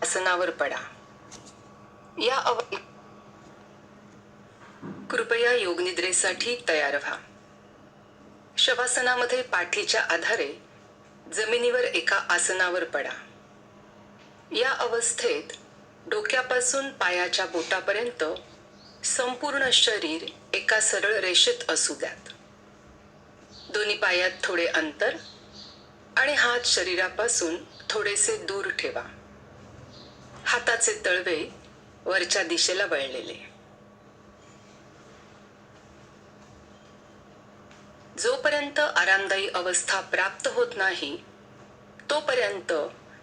आसनावर पडा. कृपया योगनिद्रेसाठी तयार व्हा. शवासनामध्ये पाठीच्या आधारे जमिनीवर एका आसनावर पडा. या अवस्थेत डोक्यापासून पायाच्या बोटापर्यंत संपूर्ण शरीर एका सरळ रेषेत असू द्यात. दोन्ही पायात थोडे अंतर आणि हात शरीरापासून थोडेसे दूर ठेवा. हाताचे तळवे वरच्या दिशेला वळलेले. जोपर्यंत आरामदायी अवस्था प्राप्त होत नाही तोपर्यंत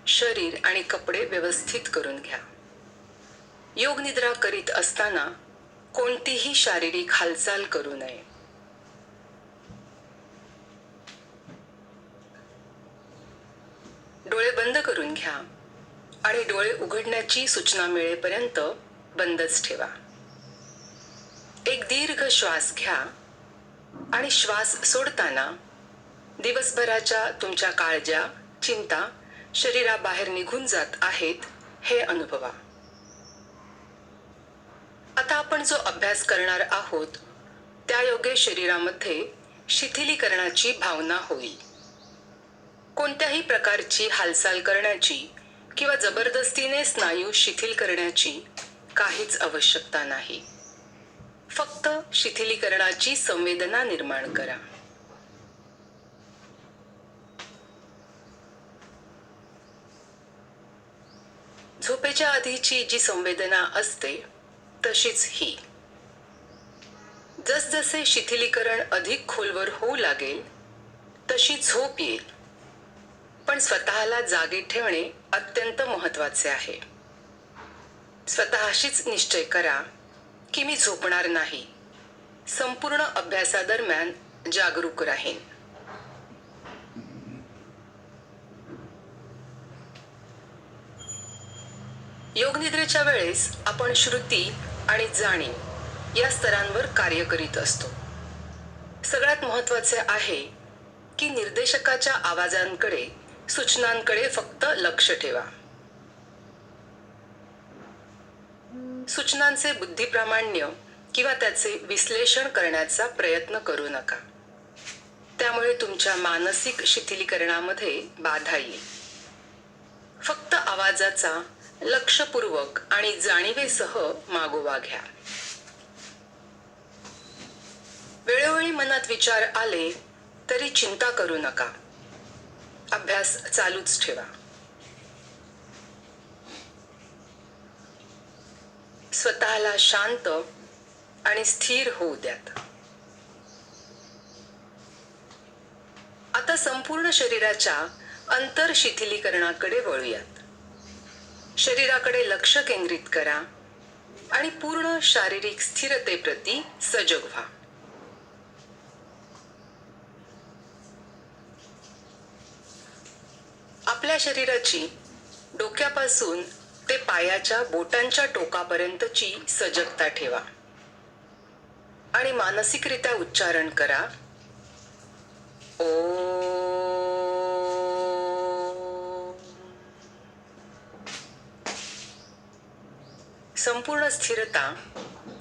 शरीर आणि कपडे व्यवस्थित करून घ्या. योग निद्रा करीत असताना कोणतीही शारीरिक हालचाल करू नये. डोळे बंद करून घ्या आणि डोळे उघडण्याची सूचना मिळेपर्यंत बंदच ठेवा. एक दीर्घ श्वास घ्या आणि श्वास सोडताना दिवसभराच्या तुमच्या काळज्या, चिंता शरीराबाहेर निघून जात आहेत हे अनुभवा. आता आपण जो अभ्यास करणार आहोत त्यायोगे शरीरामध्ये शिथिलीकरणाची भावना होईल. कोणत्याही प्रकारची हालचाल करण्याची किंवा जबरदस्तीने स्नायू शिथिल करण्याची काहीच आवश्यकता नाही. फक्त शिथिलीकरणाची संवेदना निर्माण करा. झोपेच्या आधीची जी संवेदना असते तशीच ही. जसजसे शिथिलीकरण अधिक खोलवर होऊ लागेल तशी झोप येईल. पण स्वतःला जागे ठेवणे अत्यंत महत्त्वाचे आहे. स्वतःशीच निश्चय करा की मी झोपणार नाही. संपूर्ण अभ्यासादरम्यान जागरूक राहीन. योगनिद्रेच्या वेळेस आपण श्रुती आणि जाणीव या स्तरांवर कार्य करीत असतो. सगळ्यात महत्त्वाचे आहे की निर्देशकाच्या आवाजांकडे, सूचनांकडे फक्त लक्ष ठेवा. सूचनांचे बुद्धिप्रामाण्य किंवा त्याचे विश्लेषण करण्याचा प्रयत्न करू नका. त्यामुळे तुमच्या मानसिक शिथिलीकरणामध्ये बाधा येईल. फक्त आवाजाचा लक्षपूर्वक आणि जाणीवेसह मागोवा घ्या. वेळोवेळी मनात विचार आले तरी चिंता करू नका. अभ्यास चालूच ठेवा. स्वतःला शांत आणि स्थिर होऊ द्यात. आता संपूर्ण शरीराच्या अंतर्शिथिलीकरणाकडे वळूयात. शरीराकडे लक्ष केंद्रित करा आणि पूर्ण शारीरिक स्थिरतेप्रती सजग व्हा. आपल्या शरीराची डोक्यापासून ते पायाच्या बोटांच्या टोकापर्यंतची सजगता ठेवा आणि मानसिकरित्या उच्चारण करा, ओम. संपूर्ण स्थिरता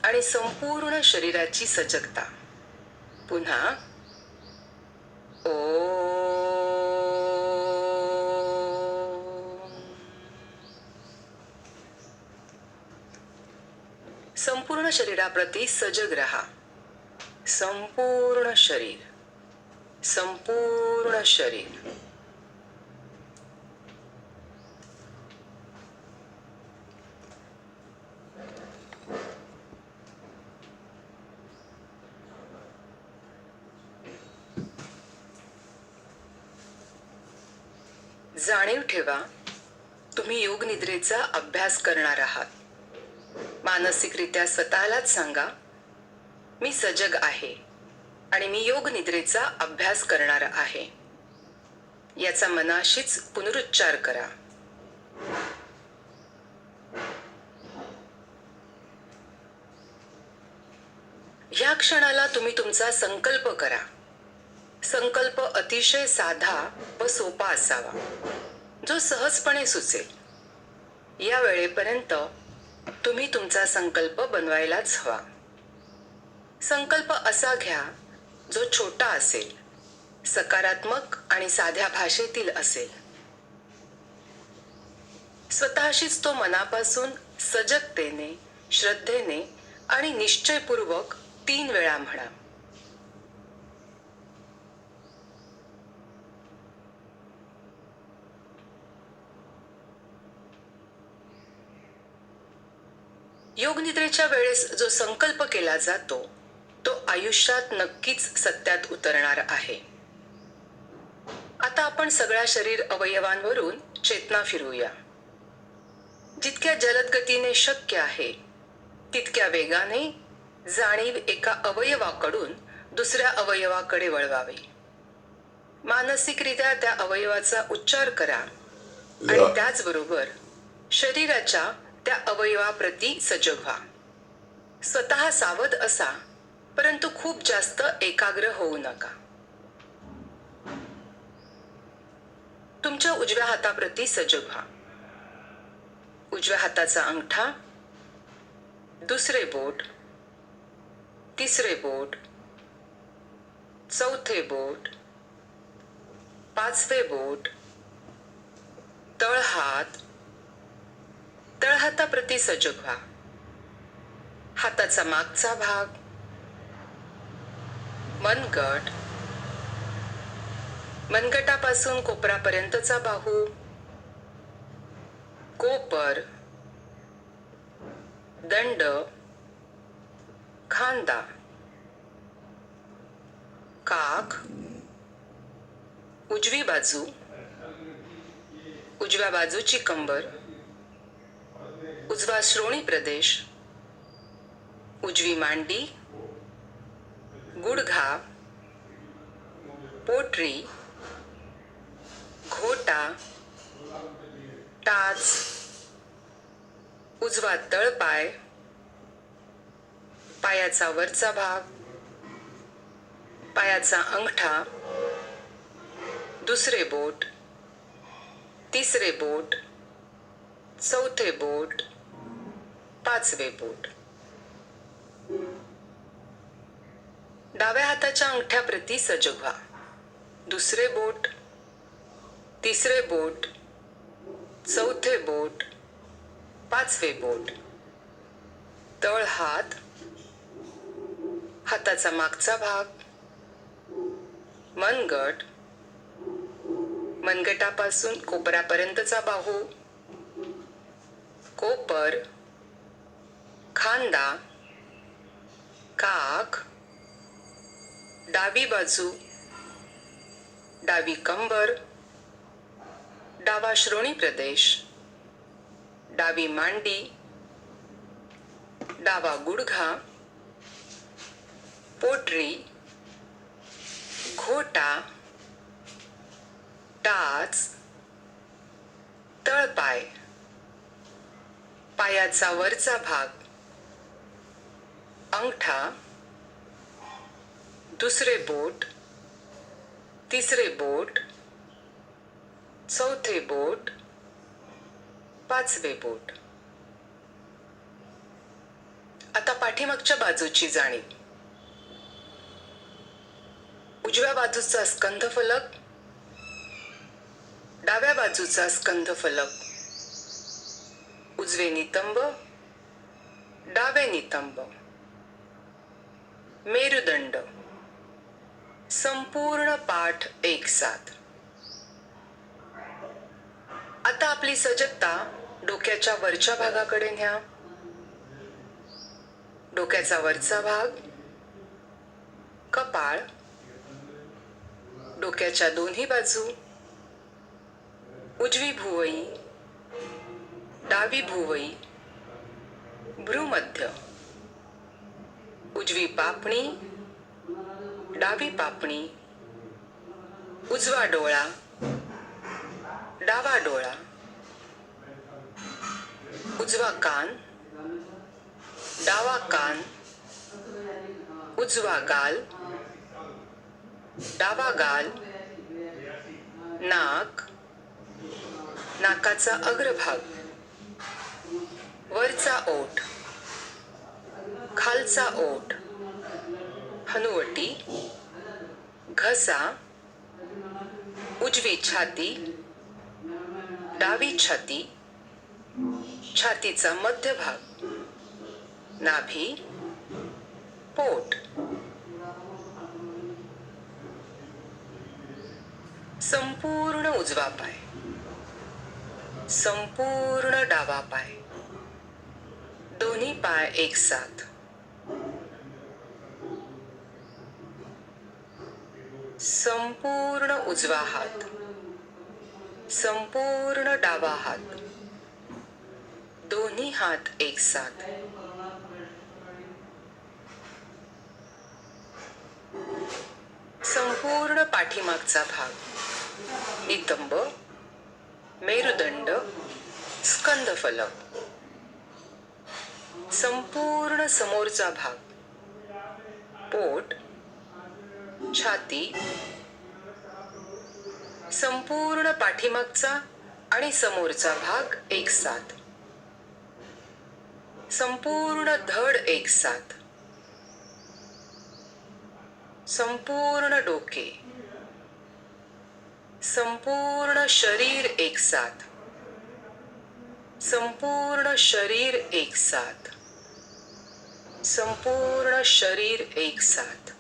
आणि संपूर्ण शरीराची सजगता. पुन्हा ओम. संपूर्ण शरीराप्रती सजग रहा. संपूर्ण शरीर, संपूर्ण शरीर. जाणीव ठेवा तुम्ही योग निद्रेचा अभ्यास करणार आहात. मानसिकरित्या स्वतःलाच सांगा, मी सजग आहे आणि मी योग निद्रेचा अभ्यास करणार आहे. याचा मनाशीच पुनरुच्चार करा. ह्या क्षणाला तुम्ही तुमचा संकल्प करा. संकल्प अतिशय साधा व सोपा असावा, जो सहजपणे सुचेल. या वेळेपर्यंत तुम्ही तुमचा संकल्प बनवायलाच हवा. संकल्प असा घ्या जो छोटा असेल, सकारात्मक आणि साध्या भाषेतील असेल. स्वतःशीच तो मनापासून सजगतेने, श्रद्धेने आणि निश्चयपूर्वक 3 वेळा म्हणा. योगनिद्रेच्या वेळेस जो संकल्प केला जातो तो आयुष्यात नक्कीच सत्यात उतरणार आहे. आता आपण सगळ्या शरीर अवयवांवरून चेतना फिरवूया. जितक्या जलद गतीने शक्य आहे तितक्या वेगाने जाणीव एका अवयवाकडून दुसऱ्या अवयवाकडे वळवावी. मानसिकरित्या त्या अवयवाचा उच्चार करा आणि त्याचबरोबर शरीराच्या त्या अवयवाप्रती सजग व्हा. स्वतः सावध असा, परंतु खूप जास्त एकाग्र होऊ नका. तुमच्या उजव्या हाताप्रती सजग व्हा. उजव्या हाताचा अंगठा, दुसरे बोट, तिसरे बोट, चौथे बोट, पाचवे बोट, तळहात, तळहाताप्रती सजग व्हा. हाताचा मागचा भाग, मनगट, मनगटापासून कोपरापर्यंतचा बाहू, कोपर, दंड, खांदा, काख, उजवी बाजू, उजव्या बाजूची कंबर, उजवा श्रोणी प्रदेश, उजवी मांडी, गुडघा, पोटरी, घोटा, टाच, उजवा तळपाय, पायाचा वरचा भाग, पायाचा अंगठा, दुसरे बोट, तिसरे बोट, चौथे बोट, पाचवे बोट. डाव्या हाताच्या अंगठ्याप्रती सजग व्हा. दुसरे बोट, तिसरे बोट, चौथे बोट, पाचवे बोट, तळहात, हाताचा मागचा भाग, मनगट, मनगटापासून कोपरापर्यंतचा बाहू, कोपर, खांदा, काख, डावी बाजू, डावी कंबर, डावा श्रोणी प्रदेश, डावी मांडी, डावा गुडघा, पोटरी, घोटा, टाच, तळपाय, पायाचा वरचा भाग, अंगठा, दुसरे बोट, तिसरे बोट, चौथे बोट, पाचवे बोट. आता पाठीमागच्या बाजूची जाणीव. उजव्या बाजूचा स्कंध फलक, डाव्या बाजूचा स्कंध फलक, उजवे नितंब, डावे नितंब, मेरुदंड, संपूर्ण पाठ एकसाथ. आता आपली सजगता डोक्याच्या वरच्या भागाकडे न्या. डोक्याचा वरचा भाग, कपाळ, डोक्याच्या दोन्ही बाजू, उजवी भुवई, डावी भुवई, भ्रूमध्य, उजवी पापणी, डावी पापणी, उजवा डोळा, डावा डोळा, उजवा कान, डावा कान, उजवा गाल, डावा गाल, नाक, नाकाचा अग्रभाग, वरचा ओठ, खालचा ओठ, हनुवटी, घसा, उजवी छाती, डावी छाती, छातीचा मध्यभाग, नाभी, पोट, संपूर्ण उजवा पाय, संपूर्ण डावा पाय, दोन्ही पाय एक साथ, संपूर्ण उजवा हात, संपूर्ण डावा हात, दोन्ही हात एक साथ, संपूर्ण पाठीमागचा भाग, नितंब, मेरुदंड, स्कंदफलक, संपूर्ण समोरचा भाग, पोट, छाती, संपूर्ण पाठीमागचा आणि समोरचा भाग एक साथ, संपूर्ण धड एक साथ, संपूर्ण डोके, संपूर्ण शरीर एक साथ, संपूर्ण शरीर एक साथ, संपूर्ण शरीर एक साथ.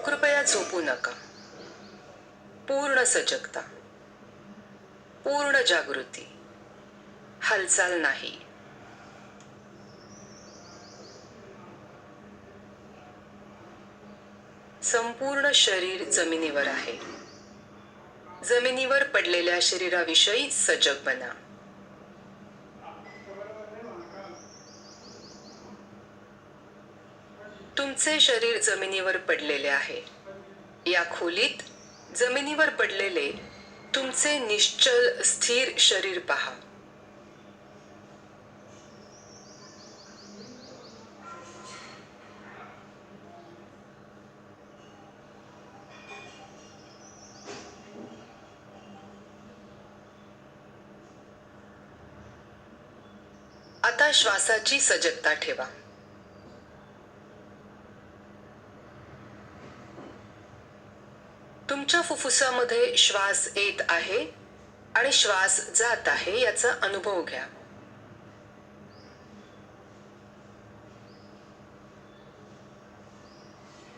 कृपया झोपू नका. पूर्ण सजगता, पूर्ण जागृती, हालचाल नाही. संपूर्ण शरीर जमिनीवर आहे. जमिनीवर पडलेल्या शरीराविषयी सजग बना. तुमचे शरीर जमिनीवर पडलेले आहे. या खोलीत जमिनीवर पडलेले तुमचे निश्चल स्थिर शरीर पहा. आता श्वासाची सजगता ठेवा. तुमच्या फुफ्फुसामध्ये श्वास येत आहे आणि श्वास जात आहे याचा अनुभव घ्या.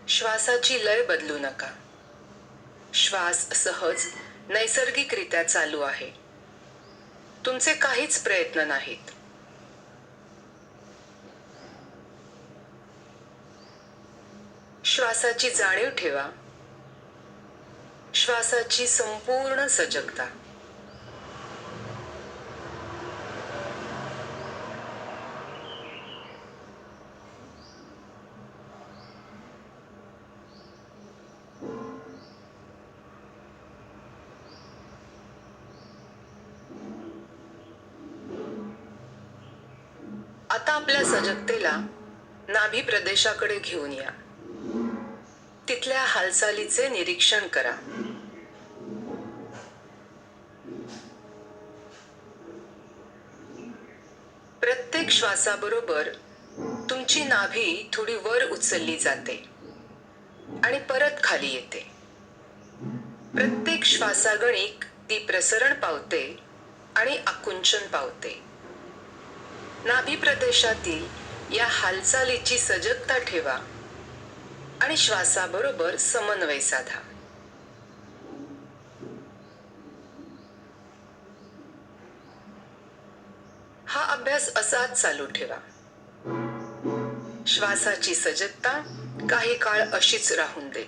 श्वासाची लय बदलू नका. श्वास सहज नैसर्गिकरित्या चालू आहे. तुमचे काहीच प्रयत्न नाहीत. श्वासाची जाणीव ठेवा. श्वासाची संपूर्ण सजगता. आता आपल्या सजगतेला नाभी प्रदेशाकडे घेऊन या. तिथल्या हालचालीचे निरीक्षण करा. प्रत्येक श्वासाबरोबर तुमची नाभी थोडी वर उचलली जाते आणि परत खाली येते. प्रत्येक श्वासागणिक ती प्रसरण पावते आणि आकुंचन पावते. नाभी प्रदेशातील या हालचालीची सजगता ठेवा आणि श्वासाबरोबर समन्वय साधा. हा अभ्यास असाच चालू ठेवा. श्वासाची सजगता काही काळ अशीच राहून दे.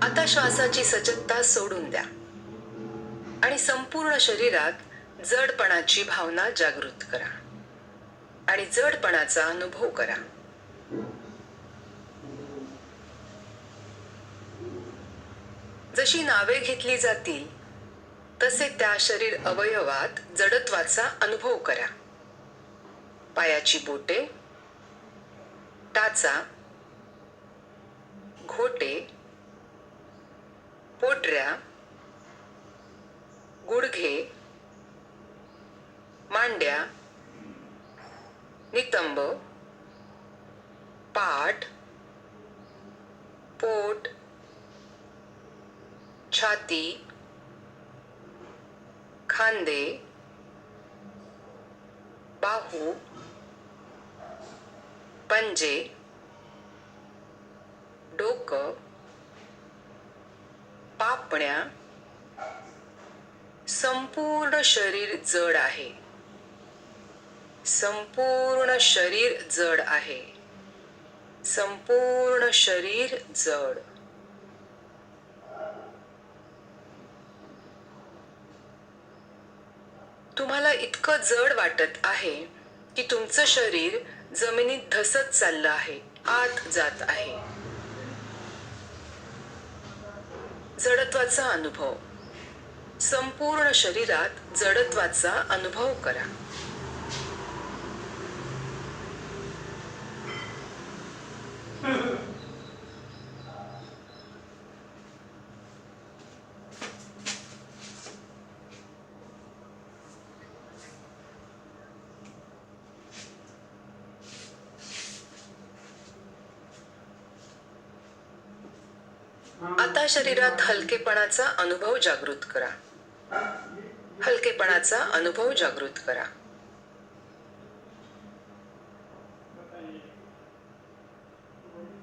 आता श्वासाची सजगता सोडून द्या आणि संपूर्ण शरीरात जडपणाची भावना जागृत करा आणि जडपणाचा अनुभव करा. जशी नावे घेतली जातील तसे त्या शरीर अवयवात जडत्वाचा अनुभव करा. पायाची बोटे, टाचा, घोटे, पोटऱ्या, गुडघे, मांड्या, नितंब, पाठ, पोट, छाती, खांदे, बाहू, पंजे, डोकं, पापण्या, संपूर्ण शरीर जड आहे. संपूर्ण शरीर जड आहे. संपूर्ण शरीर जड. तुम्हाला इतकं जड वाटत आहे की तुमचं शरीर जमिनीत धसत चाललं आहे, आत जात आहे. जडत्वाचा अनुभव. संपूर्ण शरीरात जडत्वाचा अनुभव करा. आता शरीरात हलकेपणाचा अनुभव जागृत करा. हलकेपणाचा अनुभव जागृत करा.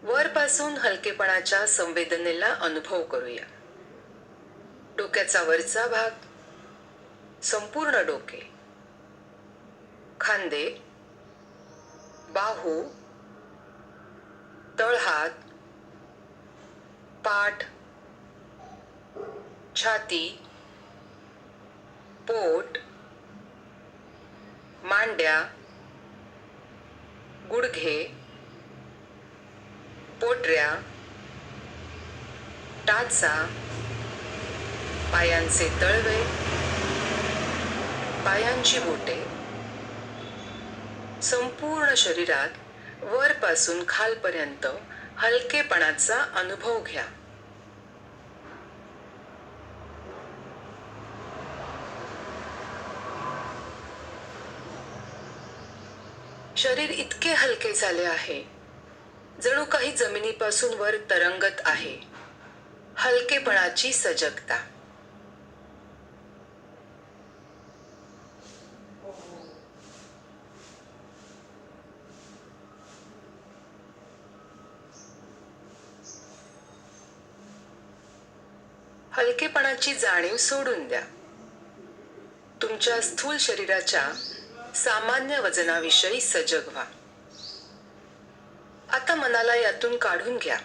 वरपासून हलकेपणाच्या संवेदनेला अनुभव करूया. डोक्याचा वरचा भाग, संपूर्ण डोके, खांदे, बाहू, तळहात, पाठ, छाती, पोट, मांड्या, गुडघे, पोटऱ्या, टाचा, पायांचे तळवे, पायांची बोटे. संपूर्ण शरीरात वरपासून खालपर्यंत हलकेपणाचा अनुभव घ्या. शरीर इतके हलके झाले आहे जणू काही जमिनीपासून वर तरंगत आहे. हलकेपणाची सजगता. हलकेपणाची जाणीव सोडून द्या. तुमच्या स्थूल शरीराच्या सामान्य वजनाविषयी सजग व्हा. आता मनाला यातून काढून घ्या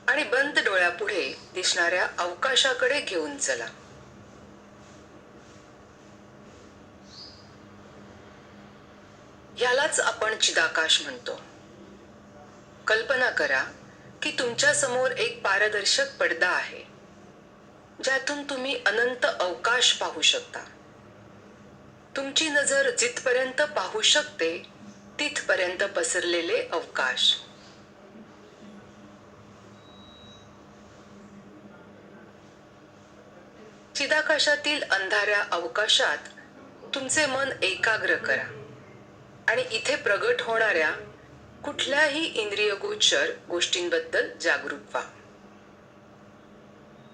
आणि बंद डोळ्यापुढे दिसणाऱ्या अवकाशाकडे घेऊन चला. ह्यालाच आपण चिदाकाश म्हणतो. कल्पना करा की तुमच्या समोर एक पारदर्शक पडदा आहे ज्यातून तुम्ही अनंत अवकाश पाहू शकता. तुमची नजर जिथपर्यंत पाहू शकते तिथपर्यंत पसरलेले अवकाश. चिदाकाशातील अंधाऱ्या अवकाशात तुमचे मन एकाग्र करा आणि इथे प्रगट होणाऱ्या कुठल्याही इंद्रियगोचर गोष्टींबद्दल जागरूक व्हा.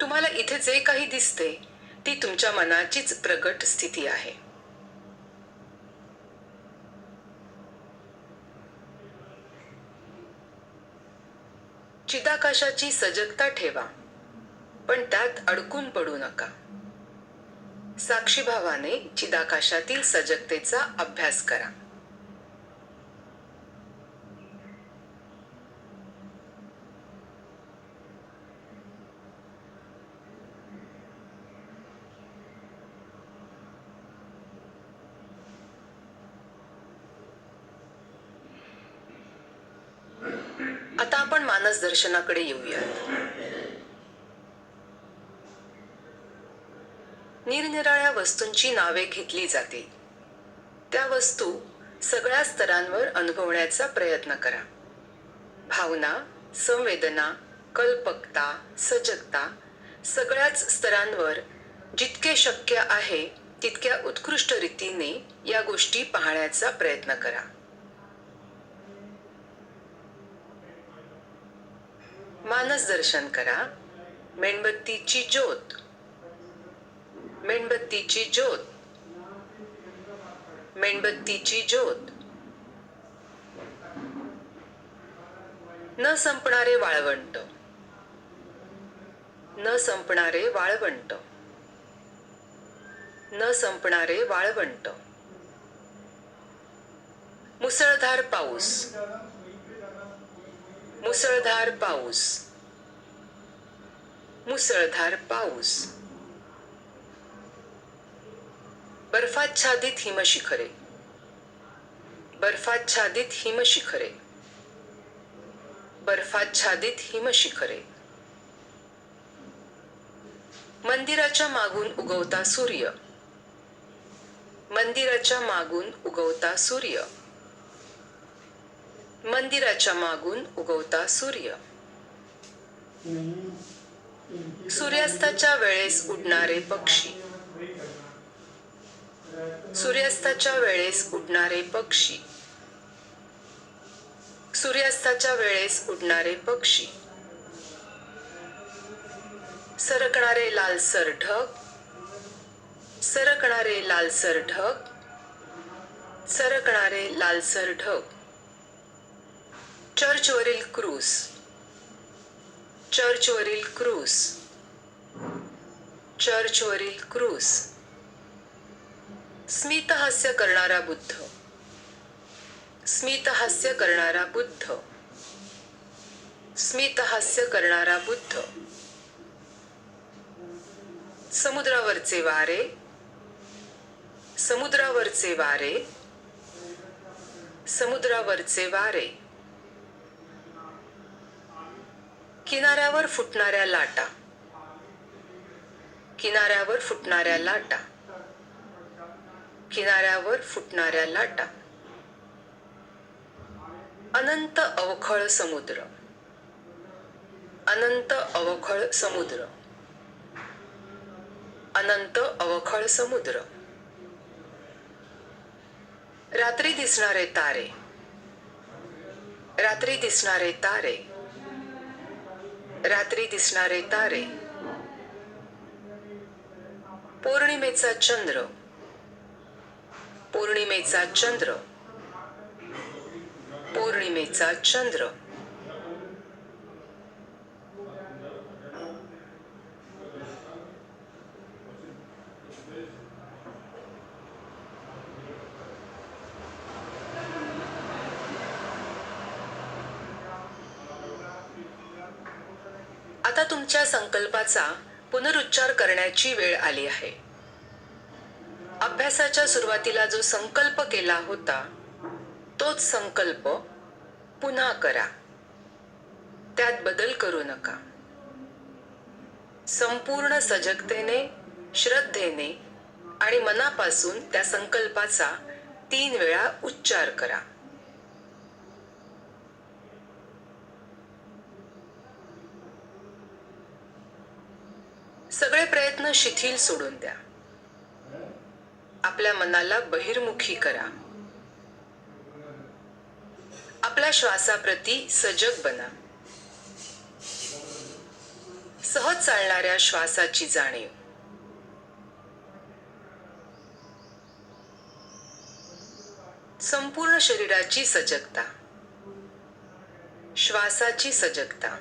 तुम्हाला इथे जे काही दिसते ती तुमच्या मनाचीच प्रगट स्थिती आहे. चिदाकाशाची सजगता ठेवा, पण त्यात अडकून पडू नका. साक्षीभावाने चिदाकाशातील सजगतेचा अभ्यास करा. आता आपण मानस दर्शनाकडे येऊया. निरनिराळ्या वस्तूंची नावे घेतली जातील. त्या वस्तू सगळ्या स्तरांवर अनुभवण्याचा प्रयत्न करा. भावना, संवेदना, कल्पकता, सजगता सगळ्याच स्तरांवर जितके शक्य आहे तितक्या उत्कृष्ट रीतीने या गोष्टी पाहण्याचा प्रयत्न करा. मानस दर्शन करा. मेणबत्तीची ज्योत, मेणबत्तीची ज्योत, मेणबत्तीची ज्योत. न संपणारे वाळवंट, न संपणारे वाळवंट, न संपणारे वाळवंट. मुसळधार पाऊस, मुसळधार पाऊस, मुसळधार पाऊस. बर्फाच्छादित हिमशिखरे, बर्फाच्छादित हिमशिखरे, बर्फाच्छादित हिमशिखरे. मंदिराच्या मागून उगवता सूर्य, मंदिराच्या मागून उगवता सूर्य, मंदिराच्या मागून उगवता सूर्य. सूर्यास्ताच्या वेळेस उडणारे पक्षी, सूर्यास्ताच्या वेळेस उडणारे पक्षी, सूर्यास्ताच्या वेळेस उडणारे पक्षी. सरकणारे लालसर ढग, सरकणारे लालसर ढग, सरकणारे लालसर ढग. चर्चवरील क्रूस, चर्चवरील क्रूस, चर्चवरील क्रूस. स्मितहास्य करणारा बुद्ध, स्मितहास्य करणारा बुद्ध, स्मितहास्य करणारा बुद्ध. समुद्रावरचे वारे, समुद्रावरचे वारे, समुद्रावरचे वारे. किनाऱ्यावर फुटणाऱ्या लाटा, किनाऱ्यावर फुटणाऱ्या लाटा, किनाऱ्यावर फुटणाऱ्या लाटा. अनंत अवखळ समुद्र, अनंत अवखळ समुद्र, अनंत अवखळ समुद्र. रात्री दिसणारे तारे, रात्री दिसणारे तारे, रात्री दिसणारे तारे. पौर्णिमेचा चंद्र, पौर्णिमेचा चंद्र, पौर्णिमेचा चंद्र. आता तुमच्या संकल्पाचा पुनरुच्चार करण्याची वेळ आली आहे. अभ्यासाच्या सुरुवातीला जो संकल्प केला होता तोच संकल्प पुन्हा करा. त्यात बदल करू नका. संपूर्ण सजगतेने, श्रद्धेने आणि मनापासून त्या संकल्पाचा 3 वेळा उच्चार करा. सगळे प्रयत्न शिथिल सोडून द्या. आपल्या मनाला बहिर्मुखी करा. आपल्या श्वासाप्रती सजग बना. सहज चालणाऱ्या श्वासाची जाणीव. संपूर्ण शरीराची सजगता, श्वासाची सजगता.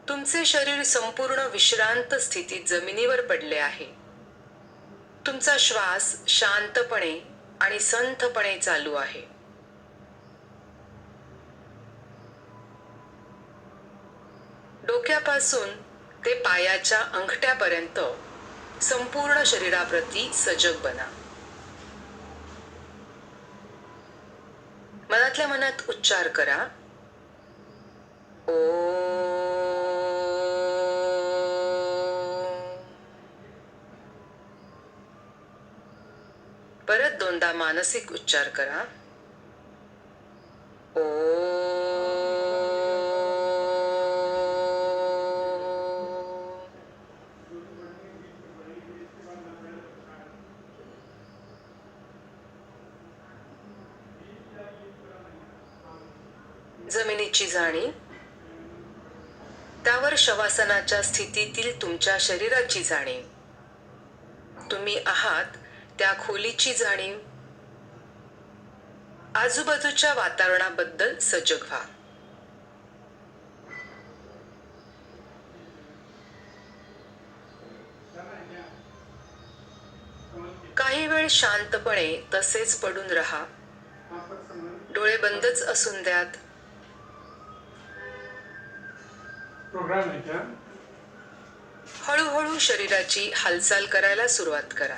तुमचे शरीर संपूर्ण विश्रांत स्थितीत जमिनीवर पडले आहे. तुमचा श्वास शांतपणे आणि संथपणे चालू आहे. डोक्यापासून ते पायाच्या अंगठ्यापर्यंत संपूर्ण शरीराप्रती सजग बना. मनातल्या मनात उच्चार करा. ओम. परत दोनदा मानसिक उच्चार करा. ओ. जमिनीची जाणीव, त्यावर शवासनाच्या स्थितीतील तुमच्या शरीराची जाणीव, तुम्ही आहात त्या खोलीची जाणीव, आजूबाजूच्या वातावरणाबद्दल सजग व्हा. काही वेळ शांतपणे तसेच पडून राहा. डोळे बंदच असून द्यात. हळूहळू शरीराची हालचाल करायला सुरुवात करा.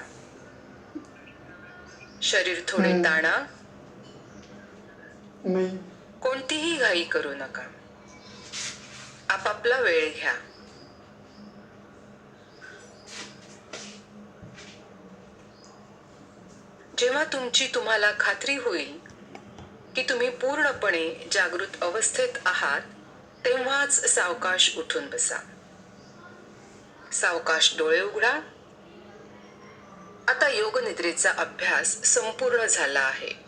शरीर थोडे ताणा. कोणतीही घाई करू नका. आपापला वेळ घ्या. जेव्हा तुमची तुम्हाला खात्री होईल की तुम्ही पूर्णपणे जागृत अवस्थेत आहात, तेव्हाच सावकाश उठून बसा. सावकाश डोळे उघडा. आता योगनिद्रेचा अभ्यास संपूर्ण झाला आहे.